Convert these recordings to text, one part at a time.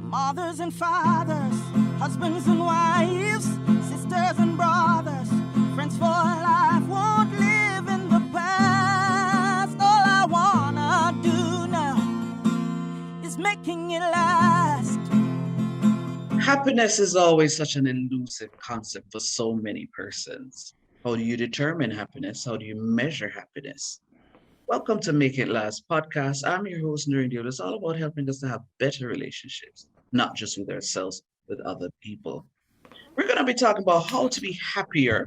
Mothers and fathers, husbands and wives, sisters and brothers, friends for life, won't live in the past. All I wanna do now is making it last. Happiness is always such an elusive concept for so many persons. How do you determine happiness? How do you measure happiness? Welcome to Make It Last podcast. I'm your host, Nuridio. It's all about helping us to have better relationships, not just with ourselves, with other people. We're going to be talking about how to be happier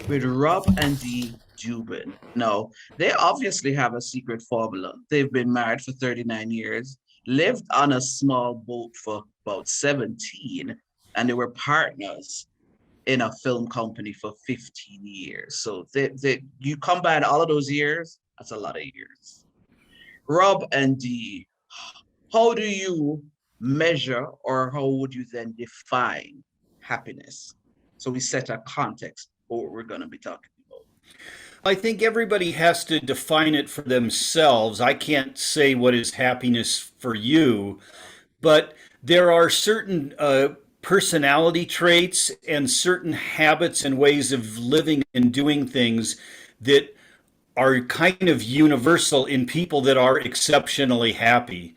with Rob and Dee Dubin. Now, they obviously have a secret formula. They've been married for 39 years, lived on a small boat for about 17, and they were partners in a film company for 15 years. So you combine all of those years, that's a lot of years. Rob and Dee, how do you measure or how would you then define happiness? So we set a context for what we're going to be talking about. I think everybody has to define it for themselves. I can't say what is happiness for you, but there are certain personality traits and certain habits and ways of living and doing things that are kind of universal in people that are exceptionally happy.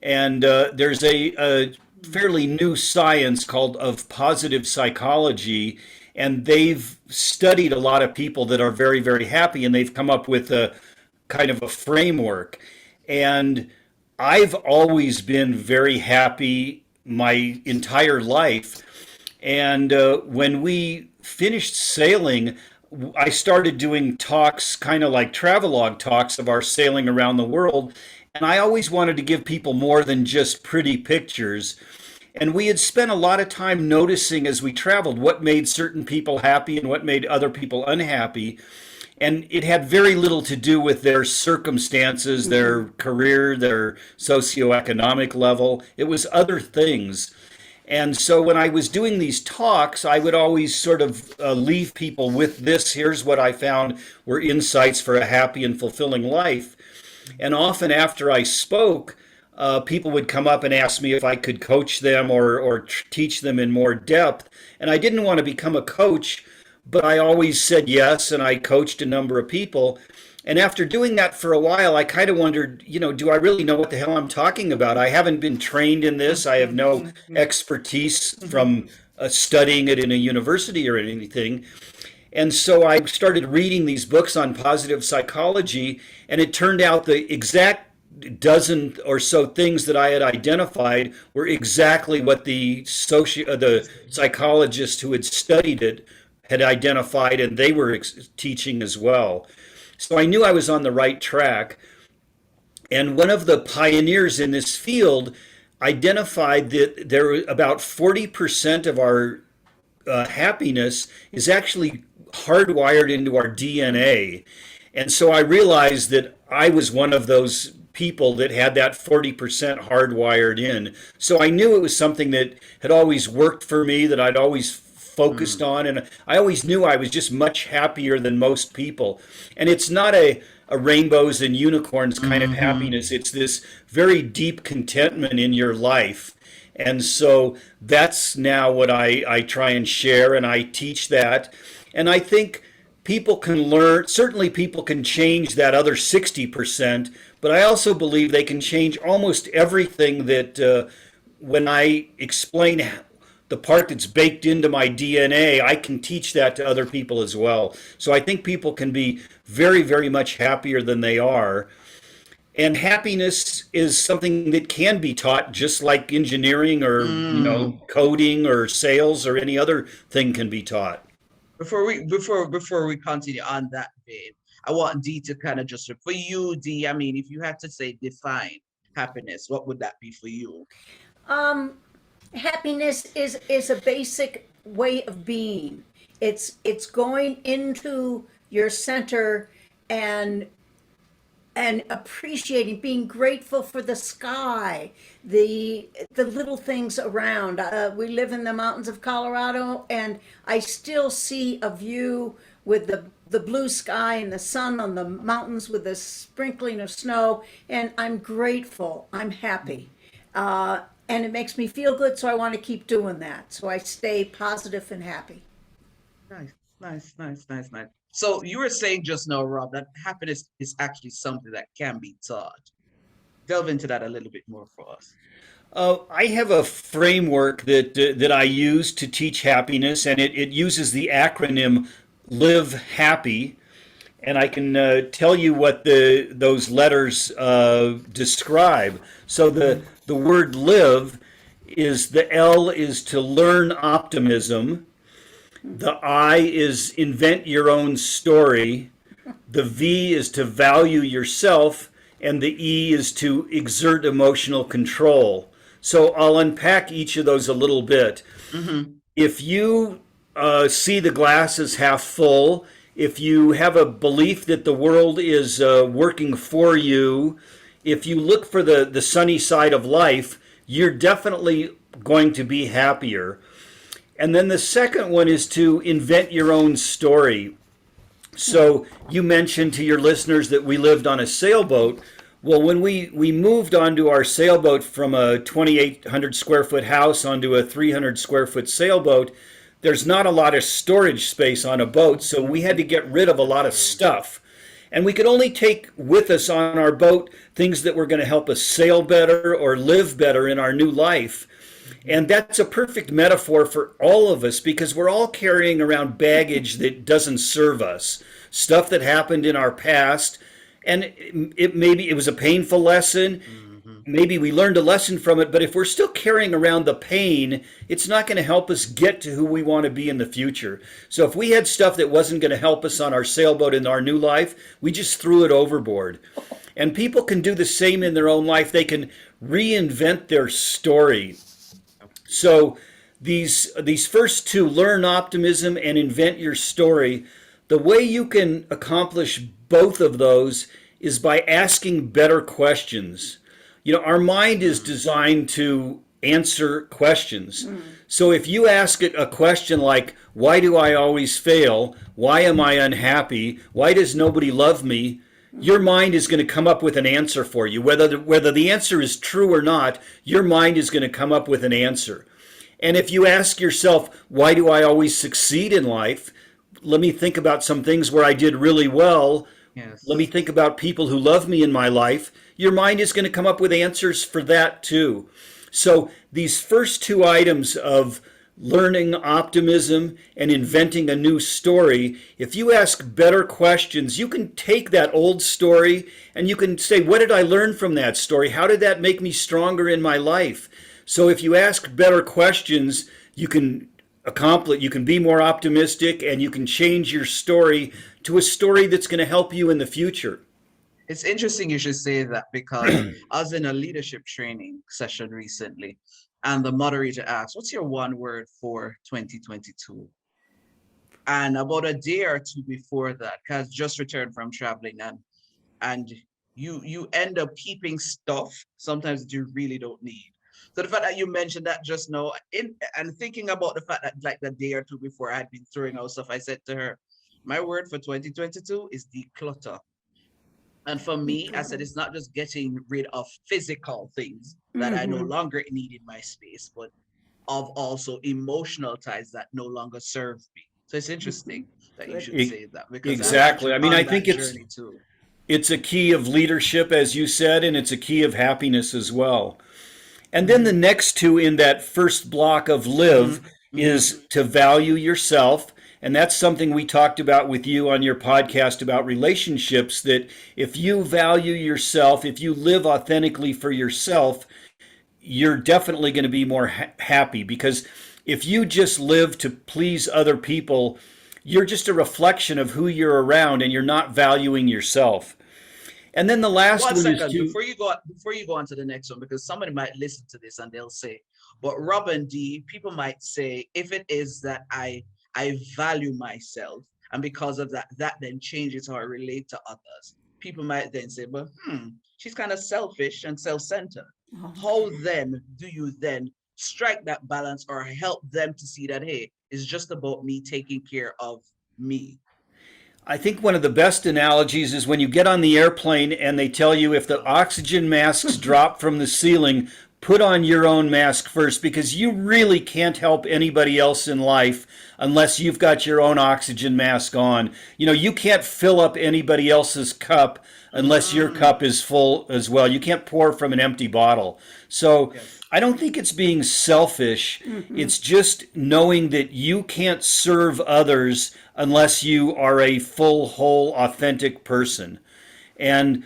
And there's a fairly new science called of positive psychology, and they've studied a lot of people that are very, very happy, and they've come up with a kind of a framework. And I've always been very happy my entire life. And when we finished sailing, I started doing talks, kind of like travelogue talks of our sailing around the world. And I always wanted to give people more than just pretty pictures. And we had spent a lot of time noticing as we traveled what made certain people happy and what made other people unhappy. And it had very little to do with their circumstances, their career, their socioeconomic level. It was other things. And so when I was doing these talks, I would always sort of leave people with this. Here's what I found were insights for a happy and fulfilling life. And often after I spoke, people would come up and ask me if I could coach them or teach them in more depth. And I didn't want to become a coach, but I always said yes, and I coached a number of people. And after doing that for a while, I kind of wondered, do I really know what the hell I'm talking about? I haven't been trained in this. I have no expertise from studying it in a university or anything. And so I started reading these books on positive psychology, and it turned out the exact dozen or so things that I had identified were exactly what the psychologists who had studied it had identified, and they were teaching as well. So I knew I was on the right track. And one of the pioneers in this field identified that there about 40% of our happiness is actually hardwired into our DNA. And so I realized that I was one of those people that had that 40% hardwired in. So I knew it was something that had always worked for me, that I'd always focused on, and I always knew I was just much happier than most people. And it's not a rainbows and unicorns kind of happiness. It's this very deep contentment in your life. And so that's now what I try and share, and I teach that. And I think people can learn, certainly people can change that other 60%, but I also believe they can change almost everything that when I explain the part that's baked into my DNA, I can teach that to other people as well. So I think people can be very, very much happier than they are. And happiness is something that can be taught just like engineering or coding or sales or any other thing can be taught. Before we continue on that vein, I want Dee to kind of just for you, Dee. I mean, if you had to say define happiness, what would that be for you? Happiness is a basic way of being. It's going into your center and appreciating, being grateful for the sky, the little things around. We live in the mountains of Colorado, and I still see a view with the blue sky and the sun on the mountains with the sprinkling of snow, and I'm grateful. I'm happy. and it makes me feel good, so I want to keep doing that. So I stay positive and happy. Nice, nice. So you were saying just now, Rob, that happiness is actually something that can be taught. Delve into that a little bit more for us. I have a framework that I use to teach happiness, and it uses the acronym Live Happy. And I can tell you what those letters describe. So the word live is, the L is to learn optimism. The I is invent your own story. The V is to value yourself. And the E is to exert emotional control. So I'll unpack each of those a little bit. If you see the glass as half full, if you have a belief that the world is working for you, if you look for the sunny side of life, you're definitely going to be happier. And then the second one is to invent your own story. So you mentioned to your listeners that we lived on a sailboat. Well, when we moved onto our sailboat from a 2,800 square foot house onto a 300 square foot sailboat, there's not a lot of storage space on a boat, so we had to get rid of a lot of stuff. And we could only take with us on our boat things that were going to help us sail better or live better in our new life. And that's a perfect metaphor for all of us, because we're all carrying around baggage that doesn't serve us, stuff that happened in our past. And maybe it was a painful lesson. Maybe we learned a lesson from it, but if we're still carrying around the pain, it's not going to help us get to who we want to be in the future. So if we had stuff that wasn't going to help us on our sailboat in our new life, we just threw it overboard. And people can do the same in their own life. They can reinvent their story. So these first two, learn optimism and invent your story, the way you can accomplish both of those is by asking better questions. You know, our mind is designed to answer questions. So if you ask it a question like, why do I always fail? Why am I unhappy? Why does nobody love me? Your mind is going to come up with an answer for you. Whether the answer is true or not, your mind is going to come up with an answer. And if you ask yourself, why do I always succeed in life? Let me think about some things where I did really well. Yes. Let me think about people who love me in my life. Your mind is going to come up with answers for that too. So these first two items of learning optimism and inventing a new story, if you ask better questions, you can take that old story and you can say, what did I learn from that story? How did that make me stronger in my life? So if you ask better questions, you can accomplish, you can be more optimistic, and you can change your story to a story that's going to help you in the future. It's interesting you should say that, because I was in a leadership training session recently, and the moderator asked, what's your one word for 2022? And about a day or two before that, because just returned from traveling, and you end up keeping stuff sometimes that you really don't need. So the fact that you mentioned that just now, and thinking about the fact that like the day or two before I had been throwing out stuff, I said to her, my word for 2022 is declutter. And for me, I said, it's not just getting rid of physical things that I no longer need in my space, but of also emotional ties that no longer serve me. So it's interesting that you should say that, because exactly. I mean, I think too. It's a key of leadership, as you said, and it's a key of happiness as well. And then the next two in that first block of live is to value yourself. And that's something we talked about with you on your podcast about relationships, that if you value yourself, if you live authentically for yourself, you're definitely going to be more happy. Because if you just live to please other people, you're just a reflection of who you're around, and you're not valuing yourself. And then the last one second, is to... before you go on to the next one, because somebody might listen to this and they'll say, but Rob and D, people might say, if it is that I value myself, and because of that then changes how I relate to others, people might then say, but she's kind of selfish and self-centered. How then do you then strike that balance, or help them to see that, hey, it's just about me taking care of me? I think one of the best analogies is when you get on the airplane and they tell you, if the oxygen masks drop from the ceiling, put on your own mask first, because you really can't help anybody else in life unless you've got your own oxygen mask on. You know, you can't fill up anybody else's cup unless your cup is full as well. You can't pour from an empty bottle. So Yes. I don't think it's being selfish. It's just knowing that you can't serve others unless you are a full, whole, authentic person. And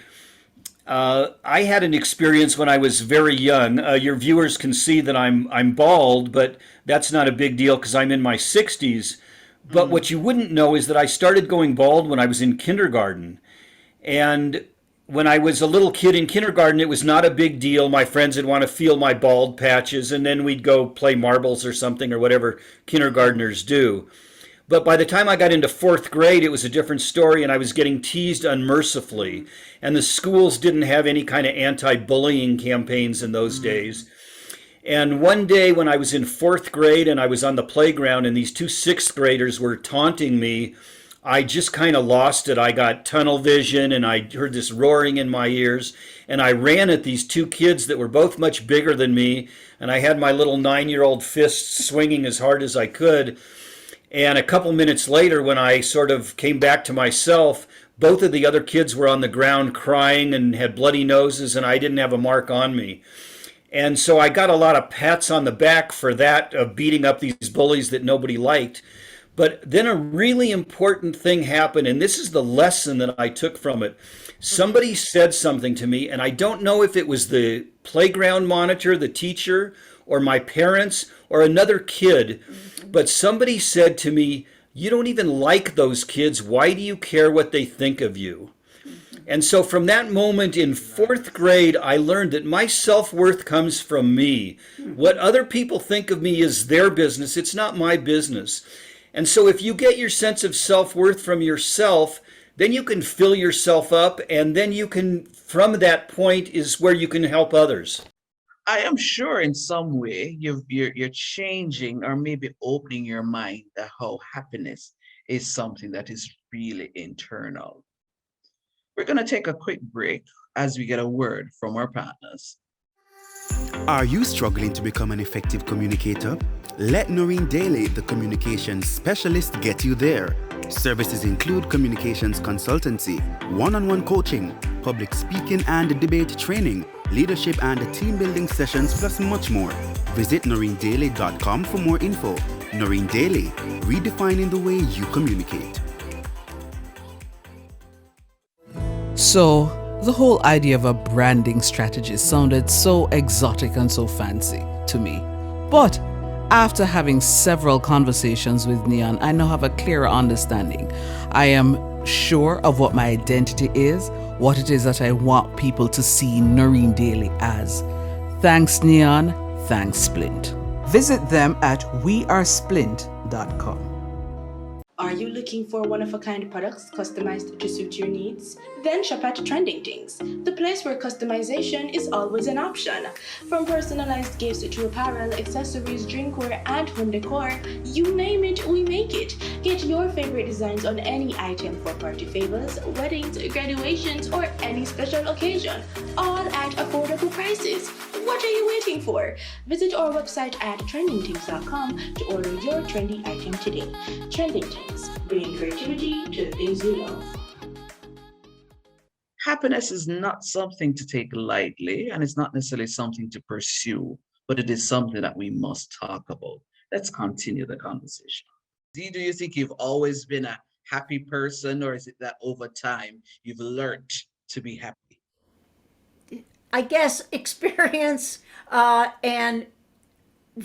I had an experience when I was very young. Your viewers can see that I'm bald, but that's not a big deal because I'm in my 60s. But what you wouldn't know is that I started going bald when I was in kindergarten. And when I was a little kid in kindergarten, it was not a big deal. My friends would want to feel my bald patches, and then we'd go play marbles or something, or whatever kindergartners do. But by the time I got into fourth grade, it was a different story, and I was getting teased unmercifully. And the schools didn't have any kind of anti-bullying campaigns in those days. And one day when I was in fourth grade and I was on the playground and these two sixth graders were taunting me, I just kind of lost it. I got tunnel vision and I heard this roaring in my ears. And I ran at these two kids that were both much bigger than me. And I had my little 9-year-old fists swinging as hard as I could. And a couple minutes later, when I sort of came back to myself, both of the other kids were on the ground crying and had bloody noses, and I didn't have a mark on me. And so I got a lot of pats on the back for that, of beating up these bullies that nobody liked. But then a really important thing happened, and this is the lesson that I took from it. Somebody said something to me, and I don't know if it was the playground monitor, the teacher, or my parents, or another kid, but somebody said to me, "You don't even like those kids. Why do you care what they think of you?" And so from that moment in fourth grade, I learned that my self-worth comes from me. What other people think of me is their business. It's not my business. And so if you get your sense of self-worth from yourself, then you can fill yourself up, and then you can, from that point is where you can help others. I am sure in some way you're changing or maybe opening your mind that how happiness is something that is really internal. We're going to take a quick break as we get a word from our partners. Are you struggling to become an effective communicator? Let Noreen Daly, the communications specialist, get you there. Services include communications consultancy, one-on-one coaching, public speaking and debate training, leadership and team building sessions, plus much more. Visit noreendaly.com for more info. Noreen Daly, redefining the way you communicate. So, the whole idea of a branding strategy sounded so exotic and so fancy to me. But after having several conversations with Neon, I now have a clearer understanding. I am sure of what my identity is, what it is that I want people to see Noreen Daly as. Thanks, Neon. Thanks, Splint. Visit them at wearesplint.com. Are you looking for one-of-a-kind products customized to suit your needs? Then shop at Trending Things, the place where customization is always an option. From personalized gifts to apparel, accessories, drinkware, and home decor, you name it, we make it. Get your favorite designs on any item for party favors, weddings, graduations, or any special occasion, all at affordable prices. What are you waiting for? Visit our website at trendingthings.com to order your trendy item today. Trending Things, bringing creativity to the things you love. Happiness is not something to take lightly, and it's not necessarily something to pursue, but it is something that we must talk about. Let's continue the conversation. Do you think you've always been a happy person, or is it that over time you've learned to be happy? I guess experience and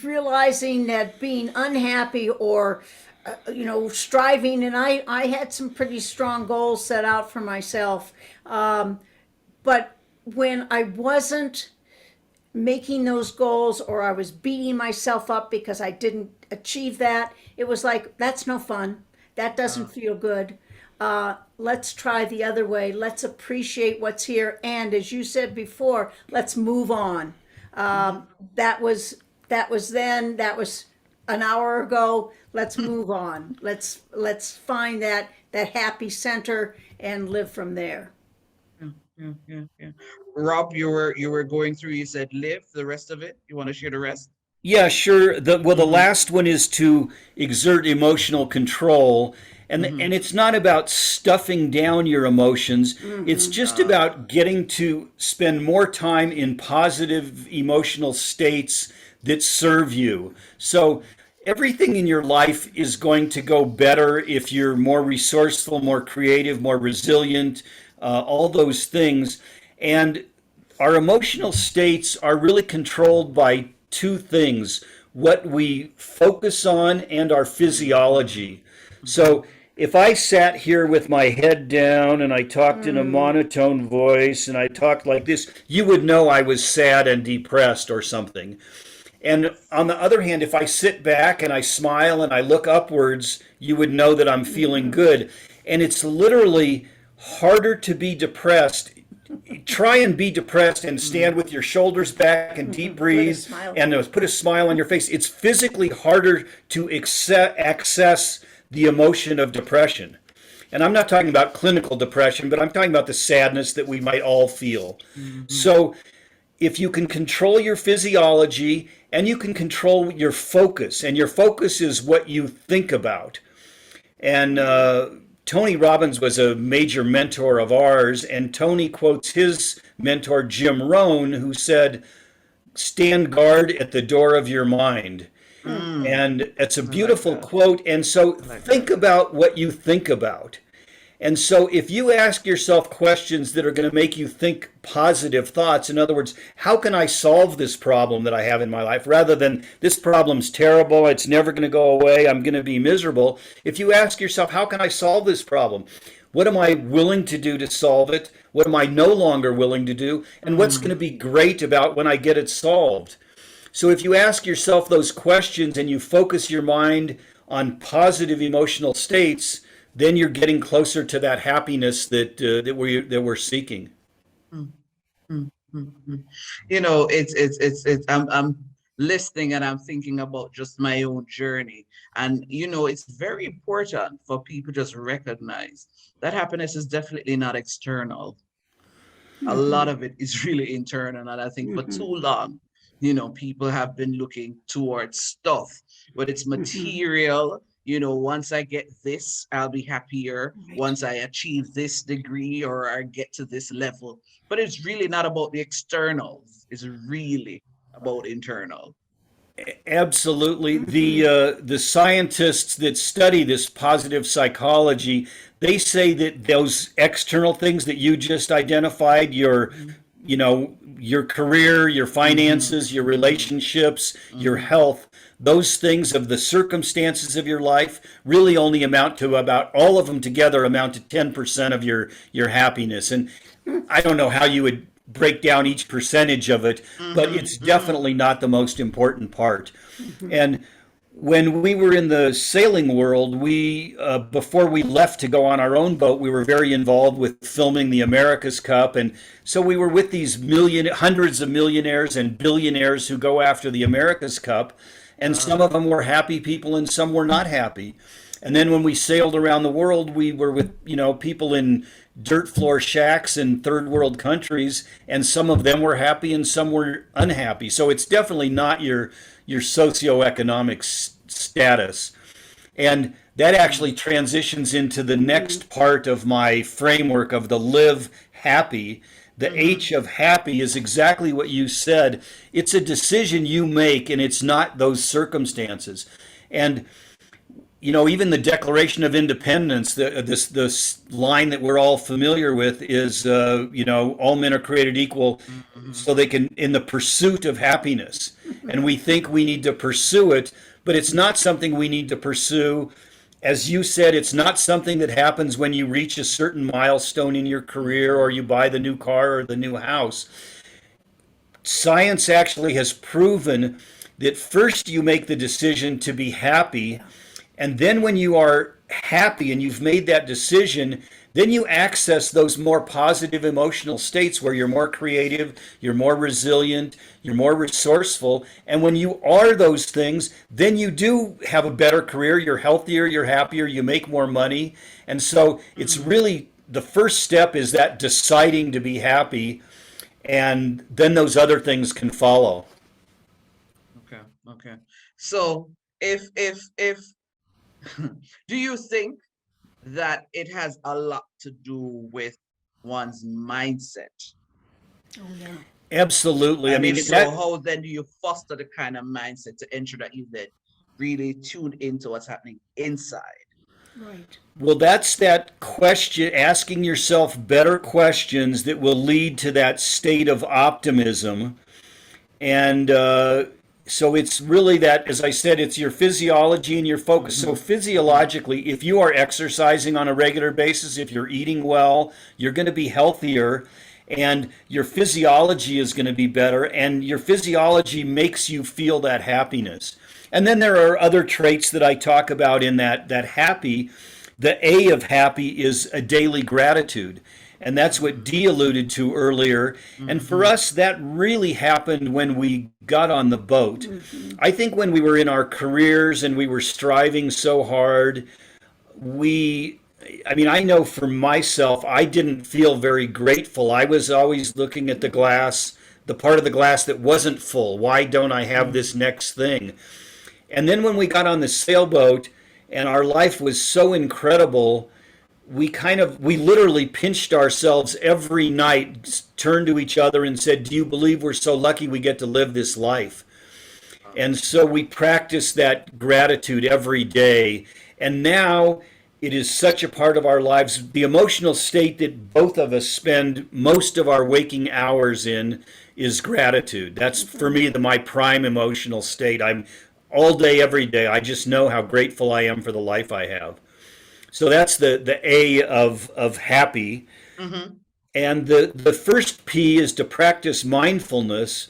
realizing that being unhappy or striving, and I had some pretty strong goals set out for myself, but when I wasn't making those goals, or I was beating myself up because I didn't achieve that, it was like, that's no fun, that doesn't feel good. Let's try the other way. Let's appreciate what's here. And as you said before, let's move on. That was then, that was an hour ago. Let's move on. Let's find that happy center and live from there. Yeah. Rob, you were going through, you said live the rest of it. You want to share the rest? Yeah, sure. The Mm-hmm. last one is to exert emotional control. And Mm-hmm. it's not about stuffing down your emotions. It's just about getting to spend more time in positive emotional states that serve you. So everything in your life is going to go better if you're more resourceful, more creative, more resilient, all those things. And our emotional states are really controlled by two things: what we focus on and our physiology. Mm-hmm. So if I sat here with my head down and I talked in a monotone voice and I talked like this, you would know I was sad and depressed or something. And on the other hand, if I sit back and I smile and I look upwards, you would know that I'm feeling good. And it's literally harder to be depressed. Try and be depressed and stand with your shoulders back and deep Put a breathe smile. and put a smile on your face. It's physically harder to access the emotion of depression. And I'm not talking about clinical depression, but I'm talking about the sadness that we might all feel. Mm-hmm. So if you can control your physiology and you can control your focus, and your focus is what you think about. And Tony Robbins was a major mentor of ours, and Tony quotes his mentor, Jim Rohn, who said, "Stand guard at the door of your mind." Mm. And it's a I like beautiful that. quote. And so I like think that. about what you think about. And so if you ask yourself questions that are going to make you think positive thoughts, in other words, how can I solve this problem that I have in my life, rather than this problem's terrible, it's never going to go away, I'm going to be miserable. If you ask yourself, how can I solve this problem? What am I willing to do to solve it? What am I no longer willing to do? And what's going Mm. to be great about when I get it solved? So if you ask yourself those questions and you focus your mind on positive emotional states, then you're getting closer to that happiness that we're seeking. Mm. Mm. Mm. Mm. It's I'm listening and I'm thinking about just my own journey. And it's very important for people just recognize that happiness is definitely not external. A lot of it is really internal. And I think for too long, people have been looking towards stuff, but it's material. Once I get this, I'll be happier. Right. Once I achieve this degree or I get to this level. But it's really not about the externals. It's really about internal. Absolutely. The scientists that study this positive psychology, they say that those external things that you just identified, your career, your Mm-hmm. finances, your Mm-hmm. relationships, your Mm-hmm. health, those things of the circumstances of your life really only amount to, about all of them together, amount to 10% of your happiness. And I don't know how you would break down each percentage of it, but Mm-hmm. it's Mm-hmm. definitely not the most important part. And when we were in the sailing world, we before we left to go on our own boat, we were very involved with filming the America's Cup, and so we were with these hundreds of millionaires and billionaires who go after the America's Cup, and some of them were happy people and some were not happy. And then when we sailed around the world, we were with, people in dirt floor shacks in third world countries, and some of them were happy and some were unhappy. So it's definitely not your socioeconomic status. And that actually transitions into the next part of my framework of the live happy. The Mm-hmm. H of happy is exactly what you said. It's a decision you make, and it's not those circumstances. And even the Declaration of Independence, this line that we're all familiar with is, all men are created equal, Mm-hmm. so they can, in the pursuit of happiness. And we think we need to pursue it, but it's not something we need to pursue. As you said, it's not something that happens when you reach a certain milestone in your career or you buy the new car or the new house. Science actually has proven that first you make the decision to be happy, and then when you are happy and you've made that decision, then you access those more positive emotional states where you're more creative, you're more resilient, you're more resourceful. And when you are those things, then you do have a better career, you're healthier, you're happier, you make more money. And so it's really the first step is that deciding to be happy. and then those other things can follow. Okay. Okay. So if do you think that it has a lot to do with one's mindset? Oh, yeah. Absolutely. I And mean, if so, how then do you foster the kind of mindset to ensure that you then really tuned into what's happening inside? Right. well, that's that question, asking yourself better questions that will lead to that state of optimism. And so it's really that, as I said, it's your physiology and your focus. So physiologically, if you are exercising on a regular basis, if you're eating well, you're going to be healthier, and your physiology is going to be better, and your physiology makes you feel that happiness. And then there are other traits that I talk about in that happy. The A of happy is a daily gratitude. And that's what Dee alluded to earlier. And for us, that really happened when we got on the boat. I think when we were in our careers and we were striving so hard, I mean, I know for myself, I didn't feel very grateful. I was always looking at the glass, the part of the glass that wasn't full. Why don't I have this next thing? And then when we got on the sailboat and our life was so incredible, we literally pinched ourselves every night, turned to each other and said, "Do you believe we're so lucky we get to live this life?" And so we practice that gratitude every day. And now it is such a part of our lives. The emotional state that both of us spend most of our waking hours in is gratitude. That's for me my prime emotional state. I'm all day, every day. I just know how grateful I am for the life I have. So that's the A of happy. And the first P is to practice mindfulness,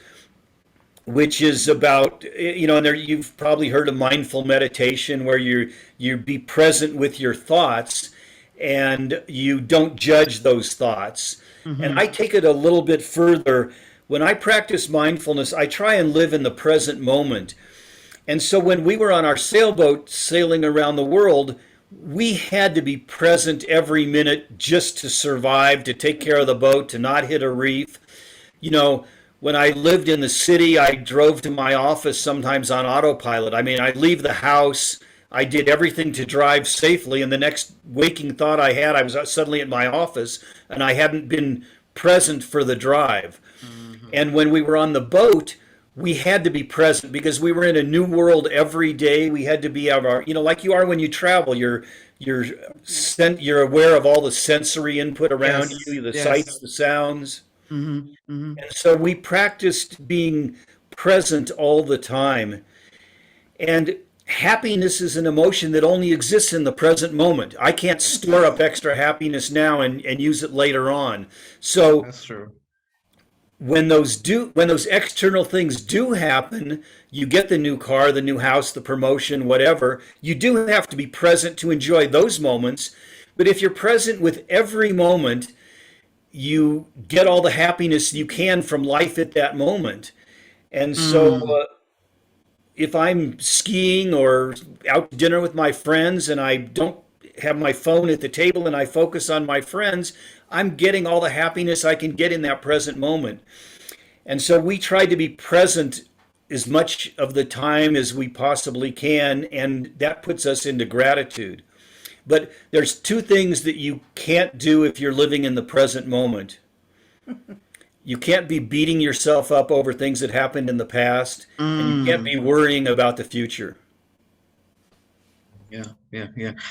which is about, and there, you've probably heard of mindful meditation, where you be present with your thoughts and you don't judge those thoughts. And I take it a little bit further. When I practice mindfulness, I try and live in the present moment. And so when we were on our sailboat sailing around the world, we had to be present every minute just to survive, to take care of the boat, to not hit a reef. When I lived in the city, I drove to my office sometimes on autopilot. I mean, I'd leave the house, I did everything to drive safely, and the next waking thought I had, I was suddenly at my office, and I hadn't been present for the drive. And when we were on the boat, we had to be present because we were in a new world every day. We had to be like you are when you travel. You're aware of all the sensory input around you, the sights, the sounds. And so we practiced being present all the time. And happiness is an emotion that only exists in the present moment. I can't store up extra happiness now and use it later on. So That's true. when those external things do happen, you get the new car, the new house, the promotion, whatever, you do have to be present to enjoy those moments. But if you're present with every moment, you get all the happiness you can from life at that moment. And so if I'm skiing or out to dinner with my friends and I don't have my phone at the table and I focus on my friends, I'm getting all the happiness I can get in that present moment. And so we try to be present as much of the time as we possibly can, and that puts us into gratitude. But there's two things that you can't do if you're living in the present moment. You can't be beating yourself up over things that happened in the past, and you can't be worrying about the future. Yeah.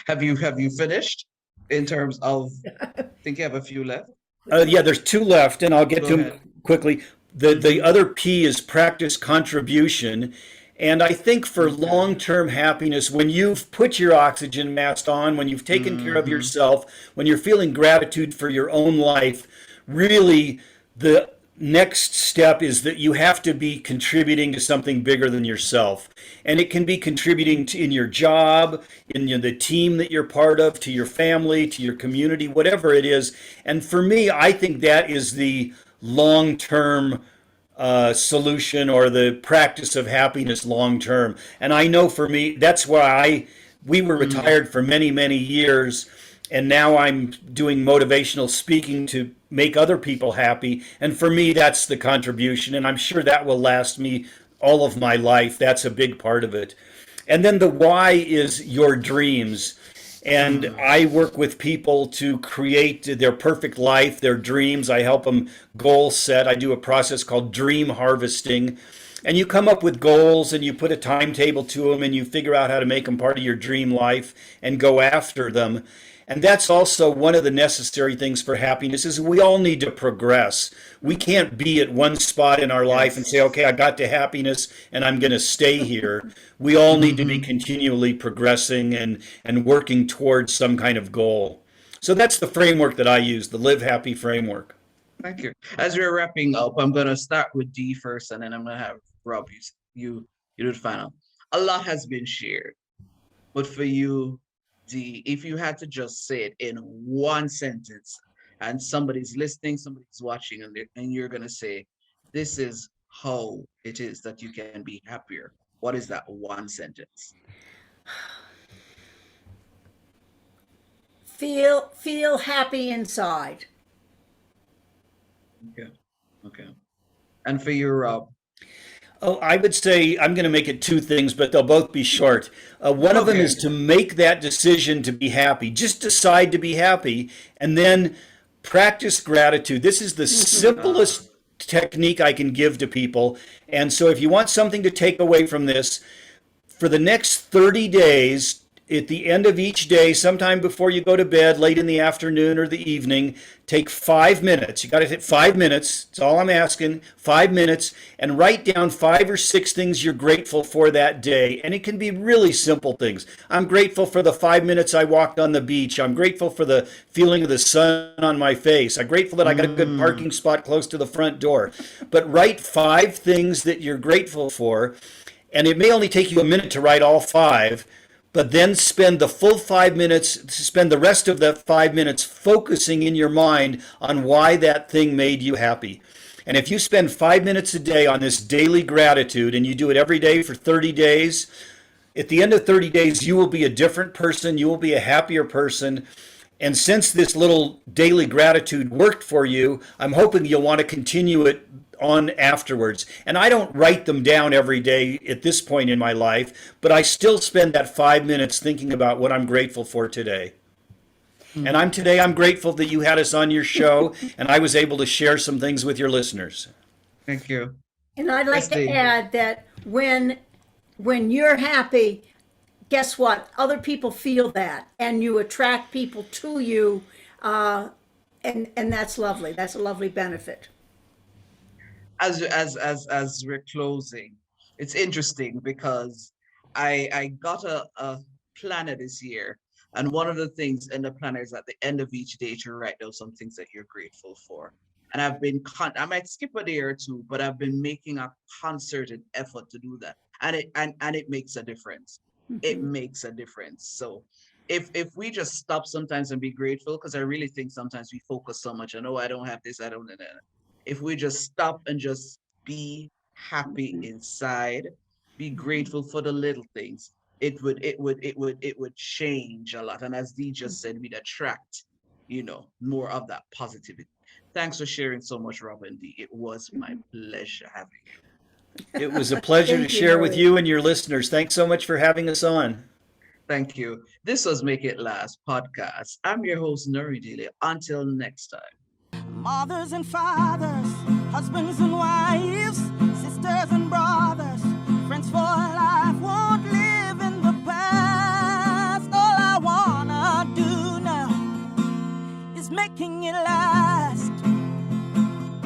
Have you finished in terms of? I think you have a few left. Yeah, there's two left, and I'll get Go to ahead. them quickly. The other P is practice contribution. And I think for long-term happiness, when you've put your oxygen mask on, when you've taken care of yourself, when you're feeling gratitude for your own life, really the next step is that you have to be contributing to something bigger than yourself. And it can be contributing in your job, in the team that you're part of, to your family, to your community, whatever it is. And for me, I think that is the long-term solution, or the practice of happiness long term. And I know for me, that's why we were retired for many, many years. and now I'm doing motivational speaking to make other people happy. And for me, that's the contribution, and I'm sure that will last me all of my life. That's a big part of it. And then the why is your dreams. And I work with people to create their perfect life, their dreams. I help them goal set. I do a process called dream harvesting. And you come up with goals and you put a timetable to them and you figure out how to make them part of your dream life and go after them. And that's also one of the necessary things for happiness is we all need to progress. We can't be at one spot in our life and say, okay, I got to happiness and I'm going to stay here. We all need to be continually progressing and working towards some kind of goal. So that's the framework that I use, the Live Happy framework. Thank you. As we're wrapping up, I'm going to start with D first, and then I'm going to have Rob, you do the final. A lot has been shared, but for you, D, if you had to just say it in one sentence, and somebody's listening, somebody's watching, and you're going to say, this is how it is that you can be happier. What is that one sentence? Feel happy inside. Okay. And for you, Rob? Oh, I would say I'm going to make it two things, but they'll both be short. One of them is to make that decision to be happy. Just decide to be happy and then practice gratitude. This is the simplest technique I can give to people. And so if you want something to take away from this, for the next 30 days, at the end of each day, sometime before you go to bed, late in the afternoon or the evening, take 5 minutes. You got to hit 5 minutes. That's all I'm asking. 5 minutes, and write down 5 or 6 things you're grateful for that day. And it can be really simple things. I'm grateful for the 5 minutes I walked on the beach. I'm grateful for the feeling of the sun on my face. I'm grateful that I got a good parking spot close to the front door. But write 5 things that you're grateful for. And it may only take you a minute to write all 5. But then spend the full 5 minutes, spend the rest of that 5 minutes focusing in your mind on why that thing made you happy. And if you spend 5 minutes a day on this daily gratitude and you do it every day for 30 days, at the end of 30 days, you will be a different person. You will be a happier person. And since this little daily gratitude worked for you, I'm hoping you'll want to continue it on afterwards. And I don't write them down every day at this point in my life, but I still spend that 5 minutes thinking about what I'm grateful for today. And I'm grateful that you had us on your show and I was able to share some things with your listeners. Thank you. And I'd like to add that when you're happy, guess what? Other people feel that, and you attract people to you, and that's lovely. That's a lovely benefit. As we're closing, it's interesting because I got a planner this year, and one of the things in the planner is at the end of each day to write down some things that you're grateful for. And I might skip a day or two, but I've been making a concerted effort to do that, and it makes a difference. It makes a difference. So if we just stop sometimes and be grateful, because I really think sometimes we focus so much on, oh, I don't have this, I don't have that. If we just stop and just be happy inside, be grateful for the little things, it would change a lot. And as Dee just said, we'd attract, more of that positivity. Thanks for sharing so much, Rob and Dee. It was my pleasure having you. It was a pleasure to share with you and your listeners. Thanks so much for having us on. Thank you. This was Make It Last podcast. I'm your host, Nuri Dele. Until next time. Mothers and fathers, husbands and wives, sisters and brothers, friends for life won't live in the past. All I wanna do now is making it last.